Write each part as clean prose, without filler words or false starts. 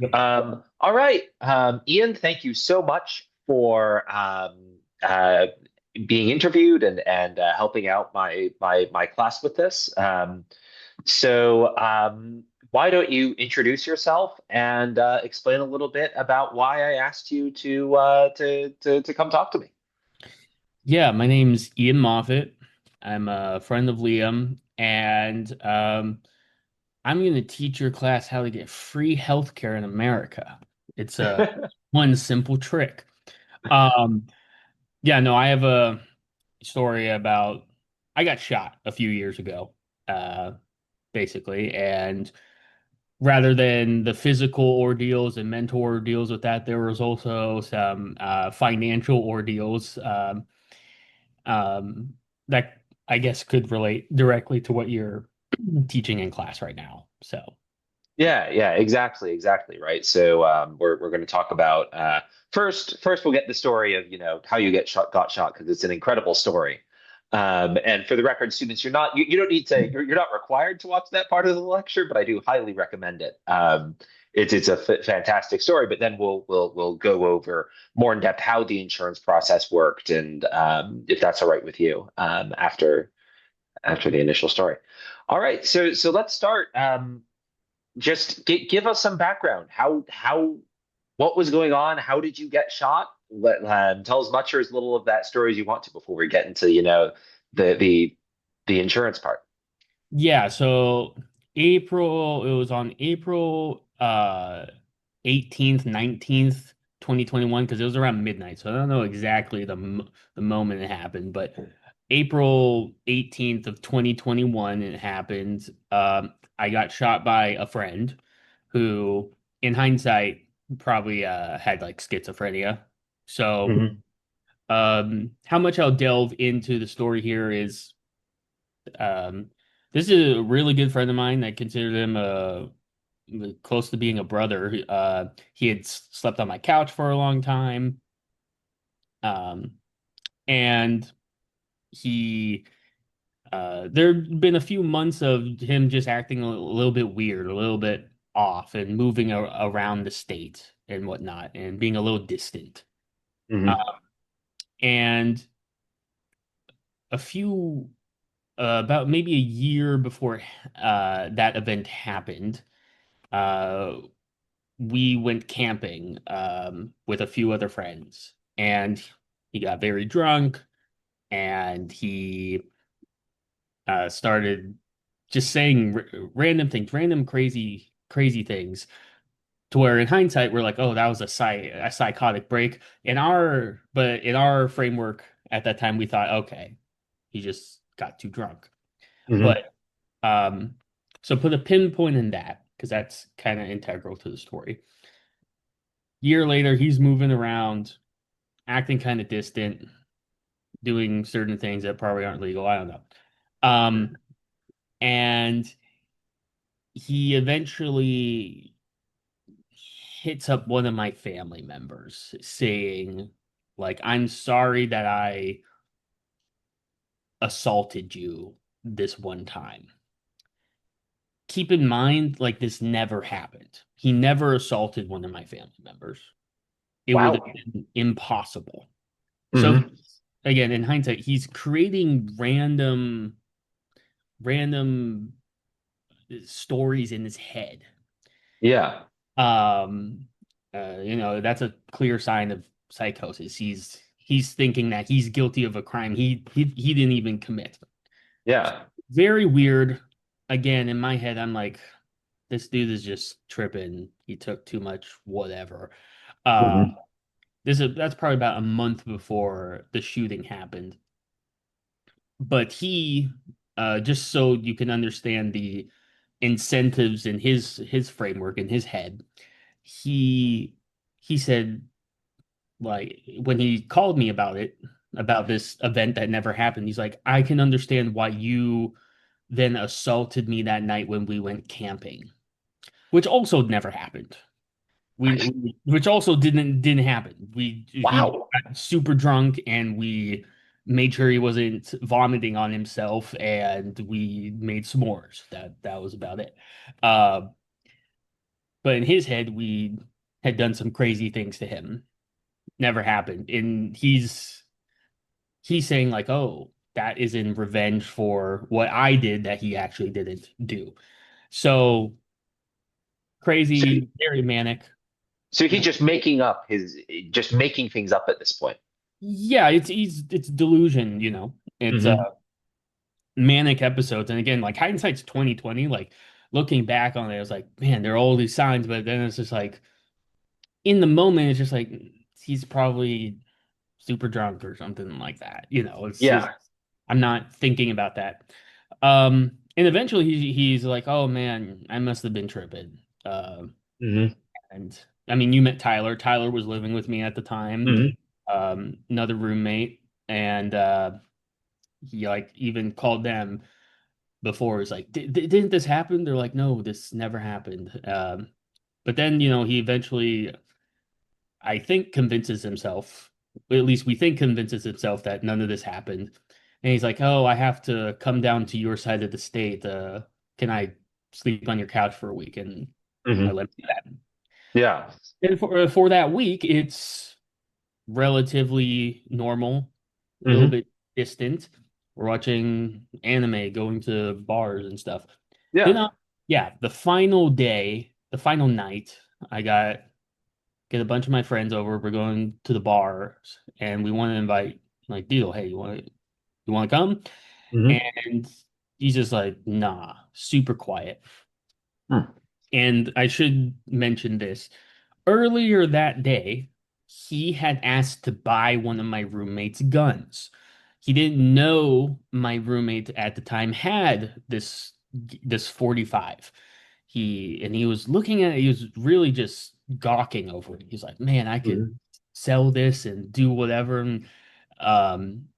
Yep. All right. Ian, thank you so much for being interviewed and helping out my class with this. So why don't you introduce yourself and explain a little bit about why I asked you to come talk to me? Yeah, my name's Ian Moffet. I'm a friend of Liam, and I'm going to teach your class how to get free healthcare in America. It's a one simple trick. Um, yeah, no, I have a story about I got shot a few years ago, uh, basically, and rather than the physical ordeals and mental ordeals with that, there was also some financial ordeals. Um, that I guess could relate directly to what you're teaching in class right now. So, Yeah, exactly, right. So we're going to talk about first we'll get the story of how you got shot because it's an incredible story. And for the record, students, you don't need to you're not required to watch that part of the lecture, but I do highly recommend it. It's a fantastic story, but then we'll go over more in depth how the insurance process worked and if that's all right with you after the initial story. All right, so let's start. Just give us some background. What was going on? How did you get shot? Tell as much or as little of that story as you want to before we get into, the the the insurance part. yeah, it was on April 18th, 19th, 2021 because it was around midnight. So I don't know exactly the moment it happened, but April 18th of 2021 it happened. I got shot by a friend who in hindsight probably had like schizophrenia. So Hmm. how much I'll delve into the story here is um, this is a really good friend of mine. I consider him close to being a brother. He had slept on my couch for a long time, um, and he there'd been a few months of him just acting a little bit weird, a little bit off, and moving around the state and whatnot, and being a little distant. Uh, Hmm. and a few about maybe a year before that event happened, uh, we went camping with a few other friends, and he got very drunk, and he started just saying random things, random crazy things. To where in hindsight we're like, oh, that was a psychotic break. But in our framework at that time, we thought, okay, he just got too drunk. Hmm. But um, so put a pinpoint in that because that's kind of integral to the story. Year later, he's moving around, acting kind of distant, doing certain things that probably aren't legal. I don't know. Um, and he eventually hits up one of my family members saying, like, I'm sorry that I assaulted you this one time. Keep in mind, like, this never happened. He never assaulted one of my family members. It would Wow. have been impossible. So Hmm. again, in hindsight, he's creating random stories in his head. Yeah. Um, that's a clear sign of psychosis. He's thinking that he's guilty of a crime he didn't even commit. Yeah. Very weird. Again, in my head, I'm like, this dude is just tripping. He took too much, whatever. Um, Hmm. that's probably about a month before the shooting happened. But just so you can understand the incentives in his framework in his head, he he said, like, when he called me about this event that never happened, he's like, I can understand why you then assaulted me that night when we went camping, which also never happened. Which also didn't happen. He Wow. got super drunk and we made sure he wasn't vomiting on himself and we made s'mores. That was about it. Uh, But in his head, we had done some crazy things to him. Never happened. And he's saying like, "Oh, that is in revenge for what I did that he actually didn't do." So So, crazy, very manic. so he's just making things up at this point. Yeah, it's delusion, It's Hmm. manic episodes. And again, like hindsight's 2020. Like looking back on it, I was like, man, there are all these signs, but then it's just like in the moment, it's just like he's probably super drunk or something like that. It's just Yeah. I'm not thinking about that. And eventually he's like, oh man, I must have been tripping. Hmm. And I mean, you met Tyler. Tyler was living with me at the time, Hmm. another roommate, and he like even called them before. He's like, Didn't this happen?" They're like, "No, this never happened." But then, he eventually, I think, convinces himself, at least we think convinces himself that none of this happened. And he's like, "Oh, I have to come down to your side of the state. Can I sleep on your couch for a week?" And I Hmm. let him do that. Yeah. And for that week, it's relatively normal, a little Hmm. bit distant. We're watching anime, going to bars and stuff. Then, Yeah. yeah, the final day, the final night, I get a bunch of my friends over. We're going to the bars, and we want to invite like Deedle. Hey, you want to come? Hmm. And he's just like, nah, super quiet. Hmm. And I should mention this. Earlier that day, he had asked to buy one of my roommate's guns. He didn't know my roommate at the time had this 45. He was looking at it, he was really just gawking over it. He's like, "Man, I could Hmm. sell this and do whatever." And um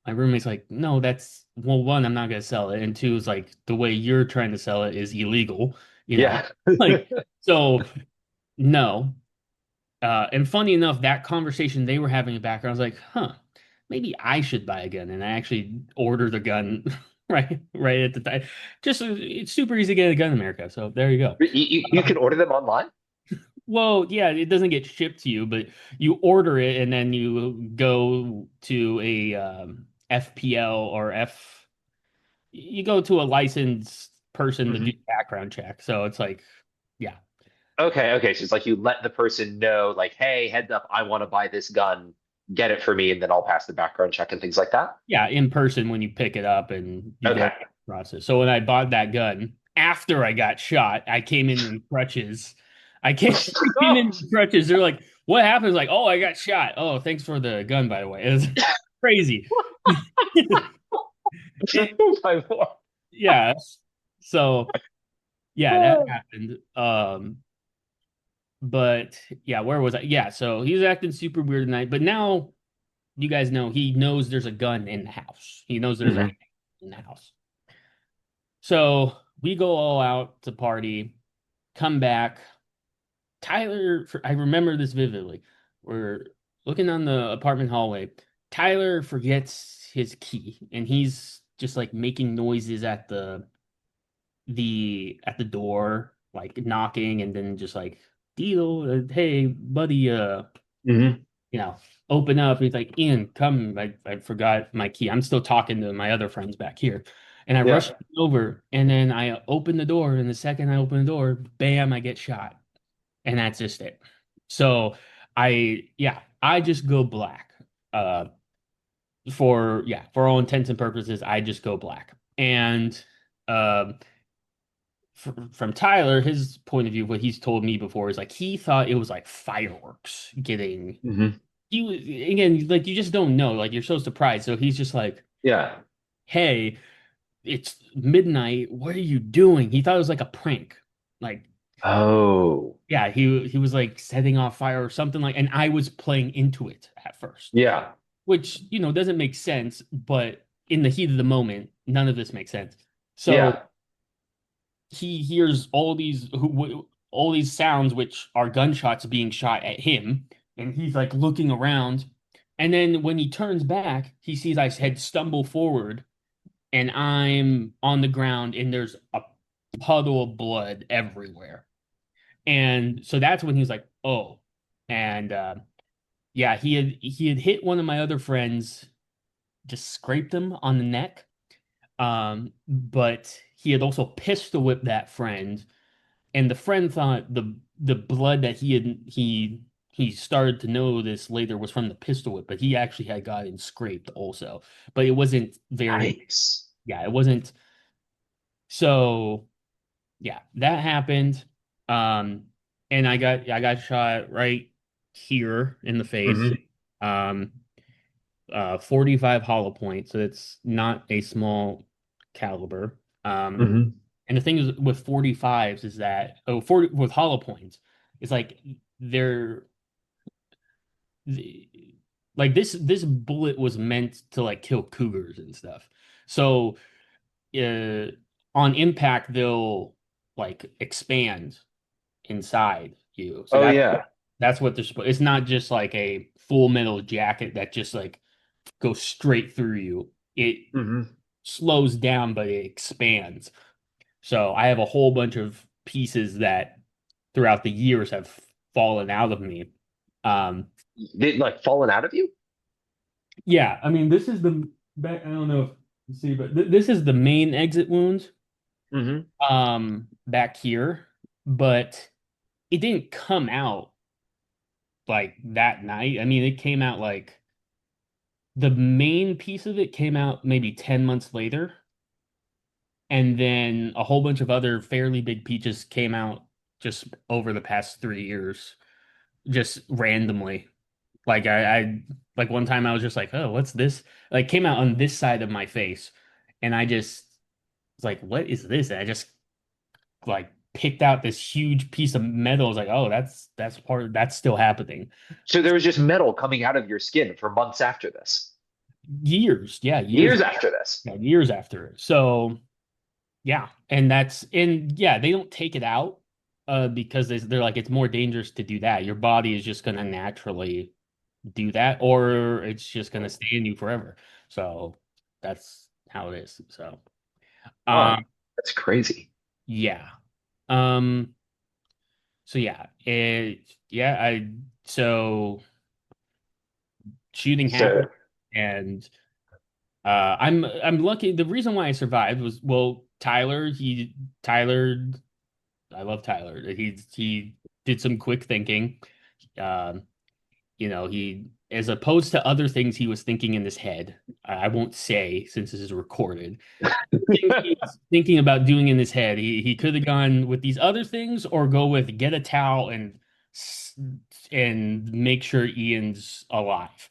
my roommate's like, "No, that's well, one, I'm not gonna sell it, and two is like the way you're trying to sell it is illegal, you know." Yeah. Like so no. And funny enough, that conversation they were having in the background, I was like, huh, maybe I should buy a gun. And I actually ordered a gun right at the time. Just it's super easy to get a gun in America. So there you go. You can order them online. Well, yeah, it doesn't get shipped to you, but you order it and then you go to a FPL or you go to a licensed person to do Hmm. background check. So it's like, yeah. Okay, okay. So it's like you let the person know, like, hey, heads up, I want to buy this gun, get it for me, and then I'll pass the background check and things like that. Yeah, in person when you pick it up and you go Okay. through the process. So when I bought that gun, after I got shot, I came in crutches. I came, came in crutches. They're like, "What happened?" Like, "Oh, I got shot." "Oh, thanks for the gun, by the way." It was crazy. It- Oh my Lord. yeah. So yeah, that happened. But yeah, where was I? Yeah, so he was acting super weird tonight. But now you guys know he knows there's a gun in the house. He knows there's a Hmm. hand in the house. So we go all out to party, come back. I remember this vividly. We're looking on the apartment hallway. Tyler forgets his key and he's just like making noises at the door, like knocking and then just like, "Deal, hey, buddy, Hmm. you know, open up." He's like, "Ian, come. I forgot my key." I'm still talking to my other friends back here. And I rush Yeah. over and then I open the door. And the second I open the door, bam, I get shot. And that's just it. So I just go black. Uh, for all intents and purposes, I just go black. And um, from Tyler, his point of view, what he's told me before is like he thought it was like fireworks getting Hmm. he was again like you just don't know like you're so surprised so he's just like, Yeah. "Hey, it's midnight, what are you doing?" He thought it was like a prank, like Oh. yeah, he was like setting off fire or something, like, and I was playing into it at first, Yeah. which doesn't make sense, but in the heat of the moment none of this makes sense. So Yeah. he hears all these sounds which are gunshots being shot at him, and he's like looking around, and then when he turns back he sees I had stumble forward and I'm on the ground and there's a puddle of blood everywhere. And so that's when he was like, "Oh," and yeah, he had hit one of my other friends, just scraped him on the neck. But he had also pistol whipped that friend, and the friend thought the blood that he started to know this later was from the pistol whip, but he actually had gotten scraped also. But it wasn't very, Yikes. yeah, it wasn't. So yeah, that happened. Um, and I got shot right here in the face. Hmm. 45 hollow point, so it's not a small caliber. Hmm. And the thing is with 45s is that, oh, 40 with hollow points, it's like they're the- like this bullet was meant to like kill cougars and stuff. So uh, on impact, they'll like expand inside you. So Oh yeah. that's what they're supposed. It's not just like a full metal jacket that just like goes straight through you. It Hmm. slows down, but it expands. So I have a whole bunch of pieces that throughout the years have fallen out of me. Um, They like fallen out of you? yeah, I mean, this is the back. I don't know if you see, but this is the main exit wound Hmm. back here, but it didn't come out like that night. I mean, it came out like the main piece of it came out maybe 10 months later, and then a whole bunch of other fairly big peaches came out just over the past 3 years, just randomly. Like I like one time I was just like, oh, what's this? Like came out on this side of my face, and I just was like, what is this? And I just like picked out this huge piece of metal. I was like, oh, that's still happening. So there was just metal coming out of your skin for months after this. Years, yeah, Years after this. years after it. So yeah, and yeah, they don't take it out because they're like it's more dangerous to do that. Your body is just gonna naturally do that, or it's just gonna stay in you forever. So that's how it is. So Huh. um That's crazy. yeah. Um so yeah, I so shooting So, happened and I'm lucky. The reason why I survived was well, Tyler I love Tyler. He did some quick thinking. Um, he as opposed to other things he was thinking in his head. I won't say since this is recorded. Things he was thinking about doing in his head. He could have gone with these other things or go with get a towel and make sure Ian's alive.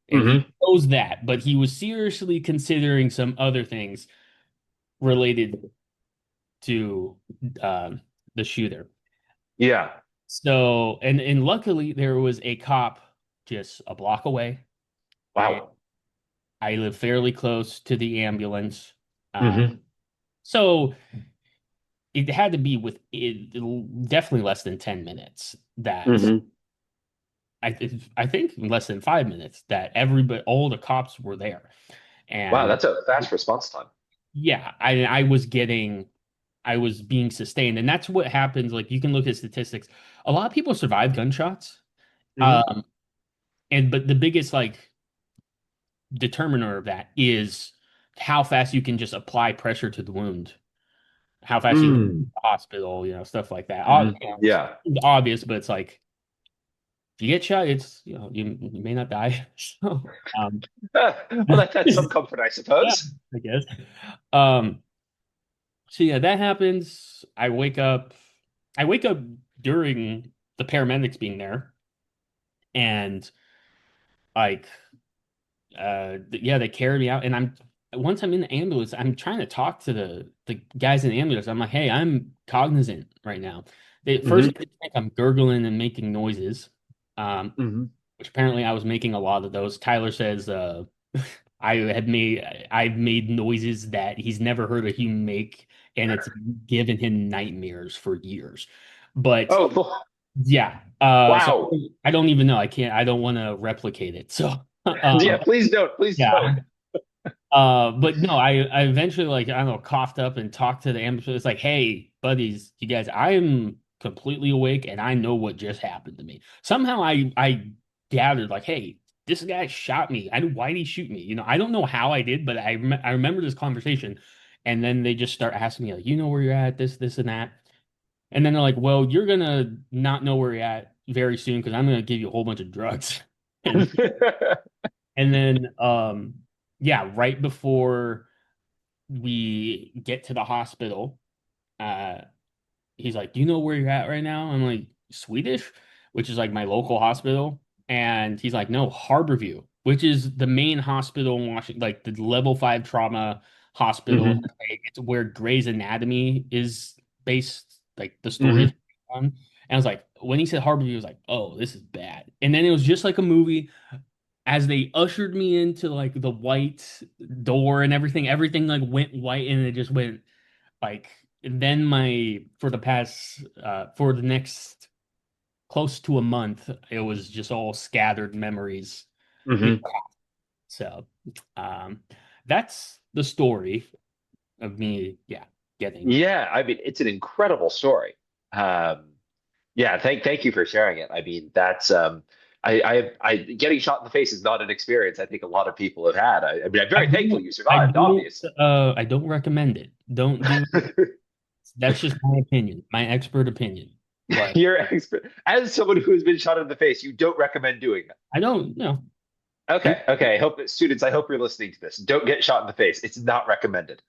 And he hmm. knows that, but he was seriously considering some other things related to the shooter. Yeah. So, and luckily there was a cop just a block away, and Wow. I live fairly close to the ambulance. Hmm. So it had to be definitely less than 10 minutes that Hmm. I think less than 5 minutes that everybody all the cops were there. Wow, And that's a fast response time. yeah, I was being sustained. And that's what happens. Like you can look at statistics. A lot of people survive gunshots. Hmm. Um, but the biggest like determiner of that is how fast you can just apply pressure to the wound, how fast you can get to Mm. the hospital, stuff like that. Hmm. Yeah. It's obvious, but it's like if you get shot, it's you may not die. So, Well, that's some comfort, I yeah, suppose. I guess. Um, so yeah, that happens. I wake up during the paramedics being there, and like yeah, they carry me out, and once I'm in the ambulance, I'm trying to talk to the guys in the ambulance. I'm like, hey, I'm cognizant right now. They first Hmm. they think I'm gurgling and making noises, Hmm. which apparently I was making a lot of those. Tyler says I've made noises that he's never heard a human make, and it's given him nightmares for years. But Oh, yeah, so wow. I don't even know. I don't want to replicate it. So Yeah, please don't. Please don't. yeah. But no, I eventually like I don't know coughed up and talked to the ambulance. It's like, hey, buddies, you guys, I'm completely awake and I know what just happened to me. Somehow I gathered like, hey, this guy shot me. Why did he shoot me? I don't know how I did, but I remember this conversation. And then they just start asking me like, you know where you're at, this and that. And then they're like, well, you're gonna not know where you're at very soon because I'm gonna give you a whole bunch of drugs. And and then yeah, right before we get to the hospital, uh he's like, "Do you know where you're at right now?" I'm like, "Swedish," which is like my local hospital. And he's like, "No, Harborview, which is the main hospital in Washington, like the level 5 trauma hospital. Hmm. It's where Grey's Anatomy is based, like the story is Hmm. on." And I was like, when he said Harborview, I was like, "Oh, this is bad." And then it was just like a movie. As they ushered me into like the white door and everything like went white and it just went like then my for the next close to a month, it was just all scattered memories. You Hmm. know, so um that's the story of me, yeah, getting. Yeah, I mean, it's an incredible story. Um, yeah, thank you for sharing it. I mean, that's getting shot in the face is not an experience I think a lot of people have had. I mean, I'm I very thankful don't you survived, obviously. I don't recommend it. Don't do That's just my opinion, my expert opinion. But You're expert. As someone who has been shot in the face, you don't recommend doing that. I don't, Okay, okay. I hope that students, I hope you're listening to this. Don't get shot in the face. It's not recommended.